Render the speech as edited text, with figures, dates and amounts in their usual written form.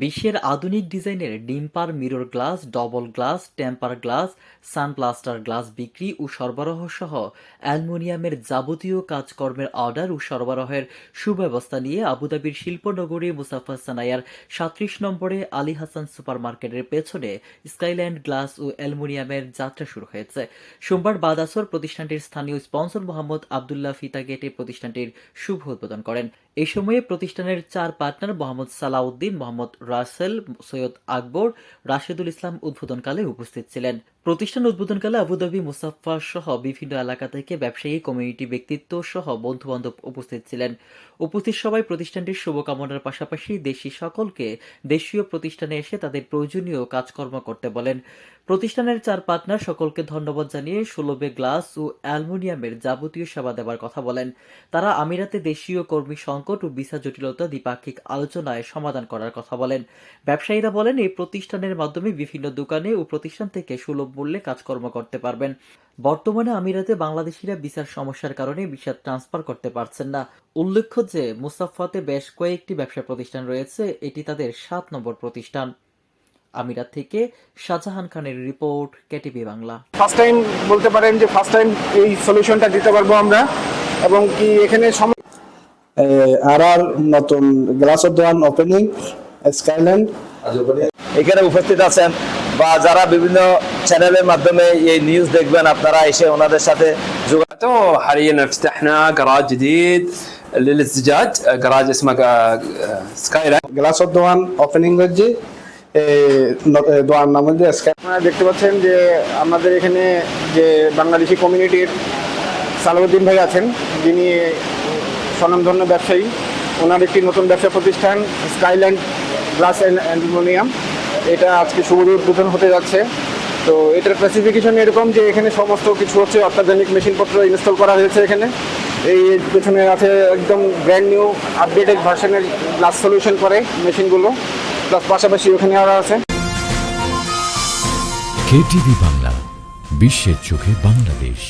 বিশ্বের আধুনিক ডিজাইনের ডিম্পার mirror glass, double glass, temper glass, সানপ্লাস্টার গ্লাস বিক্রি ও সরবরাহ সহ অ্যালুমিনিয়ামের যাবতীয় কাজকর্মের অর্ডার ও সরবরাহের সুব্যবস্থা নিয়ে আবুধাবির শিল্পনগরী মুসাফা সানায়ার ৩৭ নম্বরে আলী হাসান সুপার মার্কেটের পেছনে স্কাইল্যান্ড গ্লাস ও অ্যালুমিনিয়ামের যাত্রা শুরু হয়েছে। সোমবার বাদ আসর প্রতিষ্ঠানটির স্থানীয় স্পন্সর মোহাম্মদ আবদুল্লাহ ফিতা গেটে প্রতিষ্ঠানটির শুভ উদ্বোধন করেন। এই সময়ে প্রতিষ্ঠানের ৪ পার্টনার মোহাম্মদ সালাউদ্দিন, মোহাম্মদ রাসেল, সৈয়দ আকবর, রাশেদুল ইসলাম উদ্বোধনকালে উপস্থিত ছিলেন। প্রতিষ্ঠান উদ্বোধনকালে আবুধাবি মুসাফা সহ বিভিন্ন এলাকা থেকে ব্যবসায়ী, কমিউনিটি ব্যক্তিত্ব সহ বন্ধু-বান্ধব উপস্থিত ছিলেন। উপস্থিত সবাই প্রতিষ্ঠানটির শুভকামনার পাশাপাশি দেশি সকলকে দেশীয় প্রতিষ্ঠানে এসে তাদের প্রয়োজনীয় কাজকর্ম করতে বলেন। প্রতিষ্ঠানের ৪ পার্টনার সকলকে ধন্যবাদ জানিয়ে সুলভে গ্লাস ও অ্যালুমিনিয়ামের যাবতীয় সেবা দেওয়ার কথা বলেন। তারা আমিরাতে দেশীয় কর্মী সংকট ও ভিসা জটিলতা দ্বিপাক্ষিক আলোচনায় সমাধান করার কথা বলেন। ব্যবসায়ীরা বলেন, এই প্রতিষ্ঠানের মাধ্যমে বিভিন্ন দোকানে ও প্রতিষ্ঠান থেকে সুলভ মূল্যে কাজকর্ম করতে পারবেন। বর্তমানে আমিরাতে বাংলাদেশিরা ভিসার সমস্যার কারণে ভিসা ট্রান্সফার করতে পারছেন না। উল্লেখ্য যে মুসাফফাতে বেশ কয়েকটি ব্যবসা প্রতিষ্ঠান রয়েছে, এটি তাদের ৭ নম্বর প্রতিষ্ঠান। আমিরাত থেকে শাহজাহান খানের report, KTV Bangla. First time বলতে পারেন যে ফার্স্ট টাইম এই সলিউশনটা দিতে পারবো আমরা, এবং কি এখানে আর নতুন গ্লাস দোকান ওপেনিং স্কাইল্যান্ড এখানে উপস্থিত আছেন বা যারা বিভিন্ন চ্যানেলের মাধ্যমে এই নিউজ দেখবেন, আপনারা এসে ওনাদের সাথে تو حاليا فتحنا جراج جديد للزجاج، جراج اسمه سكاي لاين। গ্লাস দোকান ওপেনিং হচ্ছে দোকান নাম হচ্ছে স্কাই। আপনারা দেখতে পাচ্ছেন যে আমাদের এখানে যে বাংলাদেশি কমিউনিটির সালাউদ্দিন ভাই আছেন, যিনি স্বনামধন্য ব্যবসায়ী। ওনার একটি নতুন ব্যবসা প্রতিষ্ঠান স্কাইল্যান্ড গ্লাস অ্যান্ড অ্যালুমিনিয়াম, এটা আজকে শুভ উদ্বোধন হতে যাচ্ছে। তো এটার স্পেসিফিকেশন এরকম যে এখানে সমস্ত কিছু হচ্ছে অত্যাধুনিক মেশিনপত্র ইনস্টল করা হয়েছে এখানে। এই পেছনে আছে একদম ব্র্যান্ড নিউ আপডেটেড ভার্সনের গ্লাস সলিউশন করে মেশিনগুলো, প্লাস পাশাপাশি ওখানে আরও আছে। কেটিভি বাংলা, বিশ্বের চোখে বাংলাদেশ।